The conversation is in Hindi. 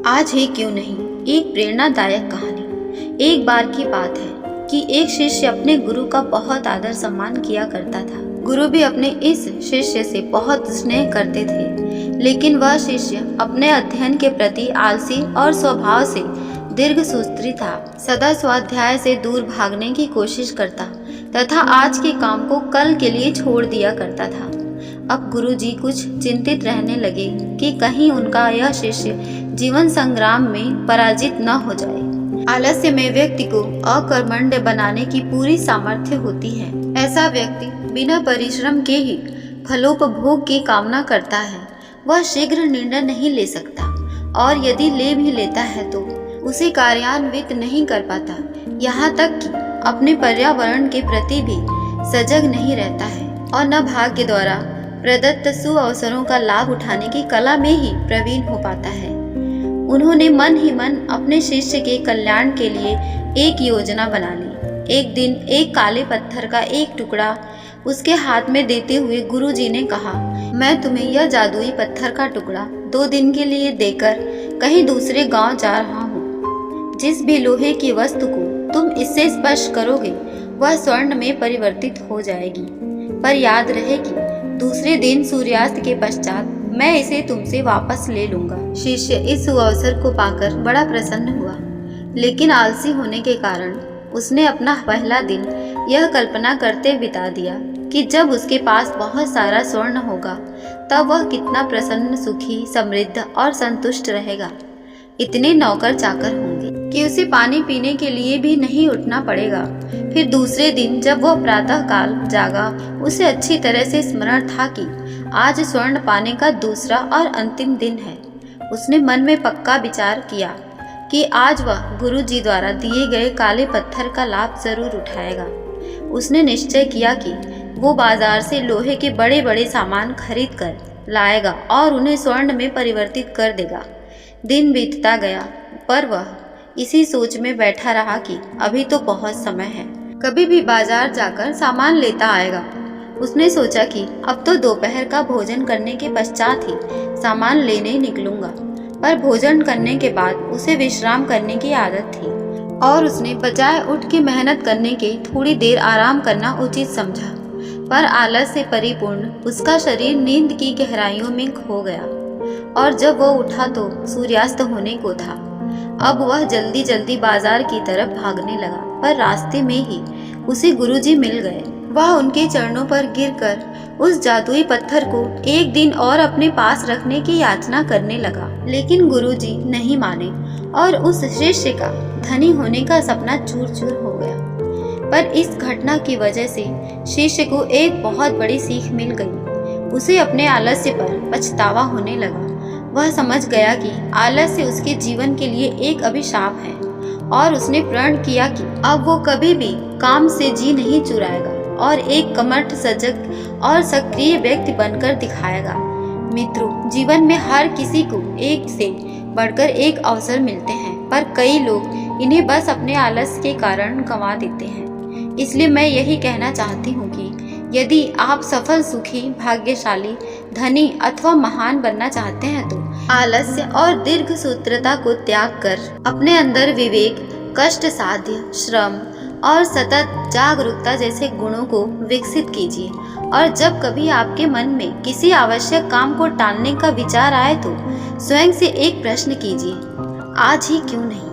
आज ही क्यों नहीं, एक प्रेरणादायक कहानी। एक बार की बात है कि एक शिष्य अपने गुरु का बहुत आदर सम्मान किया करता था। गुरु भी अपने इस शिष्य से बहुत स्नेह करते थे, लेकिन वह शिष्य अपने अध्ययन के प्रति आलसी और स्वभाव से दीर्घसूत्री था। सदा स्वाध्याय से दूर भागने की कोशिश करता तथा आज के काम को कल के लिए छोड़ दिया करता था। अब गुरुजी कुछ चिंतित रहने लगे कि कहीं उनका यह शिष्य जीवन संग्राम में पराजित न हो जाए। आलस्य में व्यक्ति को अकर्मण्य बनाने की पूरी सामर्थ्य होती है। ऐसा व्यक्ति बिना परिश्रम के ही फलोपभोग की कामना करता है। वह शीघ्र निर्णय नहीं ले सकता और यदि ले भी लेता है तो उसे कार्यान्वित नहीं कर पाता। यहाँ तक कि अपने पर्यावरण के प्रति भी सजग नहीं रहता है और न भाग्य द्वारा प्रदत्त सुअवसरों का लाभ उठाने की कला में ही प्रवीण हो पाता है। उन्होंने मन ही मन अपने शिष्य के कल्याण के लिए एक योजना बना ली। एक दिन एक काले पत्थर का एक टुकड़ा उसके हाथ में देते हुए गुरुजी ने कहा, मैं तुम्हें यह जादुई पत्थर का टुकड़ा 2 दिन के लिए देकर कहीं दूसरे गांव जा रहा हूँ। जिस भी लोहे की वस्तु को तुम इससे स्पर्श करोगे वह स्वर्ण में परिवर्तित हो जाएगी, पर याद रहे कि दूसरे दिन सूर्यास्त के पश्चात मैं इसे तुमसे वापस ले लूंगा। शिष्य इस सुअवसर को पाकर बड़ा प्रसन्न हुआ, लेकिन आलसी होने के कारण उसने अपना पहला दिन यह कल्पना करते बिता दिया कि जब उसके पास बहुत सारा स्वर्ण होगा तब वह कितना प्रसन्न, सुखी, समृद्ध और संतुष्ट रहेगा। इतने नौकर चाकर होंगे कि उसे पानी पीने के लिए भी नहीं उठना पड़ेगा। फिर दूसरे दिन जब वह प्रातः काल जागा, उसे अच्छी तरह से स्मरण था कि आज स्वर्ण पाने का दूसरा और अंतिम दिन है। उसने मन में पक्का विचार किया कि आज वह गुरुजी द्वारा दिए गए काले पत्थर का लाभ जरूर उठाएगा। उसने निश्चय किया कि वो बाजार से लोहे के बड़े बड़े सामान खरीद कर लाएगा और उन्हें स्वर्ण में परिवर्तित कर देगा। दिन बीतता गया, पर वह इसी सोच में बैठा रहा कि अभी तो बहुत समय है, कभी भी बाजार जाकर सामान लेता आएगा। उसने सोचा कि अब तो दोपहर का भोजन करने के पश्चात ही सामान लेने निकलूंगा, पर भोजन करने के बाद उसे विश्राम करने की आदत थी और उसने बजाय उठ के मेहनत करने के थोड़ी देर आराम करना उचित समझा। पर आलस से परिपूर्ण उसका शरीर नींद की गहराइयों में खो गया और जब वह उठा तो सूर्यास्त होने को था। अब वह जल्दी जल्दी बाजार की तरफ भागने लगा, पर रास्ते में ही उसे गुरुजी मिल गए। वह उनके चरणों पर गिरकर उस जादुई पत्थर को एक दिन और अपने पास रखने की याचना करने लगा, लेकिन गुरुजी नहीं माने और उस शिष्य का धनी होने का सपना चूर चूर हो गया। पर इस घटना की वजह से शिष्य को एक बहुत बड़ी सीख मिल गई। उसे अपने आलस्य पर पछतावा होने लगा। वह समझ गया कि आलस्य उसके जीवन के लिए एक अभिशाप है और उसने प्रण किया कि अब वो कभी भी काम से जी नहीं चुराएगा और एक कर्मठ, सजग और सक्रिय व्यक्ति बनकर दिखाएगा। मित्रों, जीवन में हर किसी को एक से बढ़कर एक अवसर मिलते हैं, पर कई लोग इन्हें बस अपने आलस्य के कारण गंवा देते हैं। इसलिए मैं यही कहना चाहती हूँ कि यदि आप सफल, सुखी, भाग्यशाली, धनी अथवा महान बनना चाहते हैं तो आलस्य और दीर्घसूत्रता को त्याग कर अपने अंदर विवेक, कष्ट साध्य, श्रम और सतत जागरूकता जैसे गुणों को विकसित कीजिए। और जब कभी आपके मन में किसी आवश्यक काम को टालने का विचार आए तो स्वयं से एक प्रश्न कीजिए, आज ही क्यों नहीं।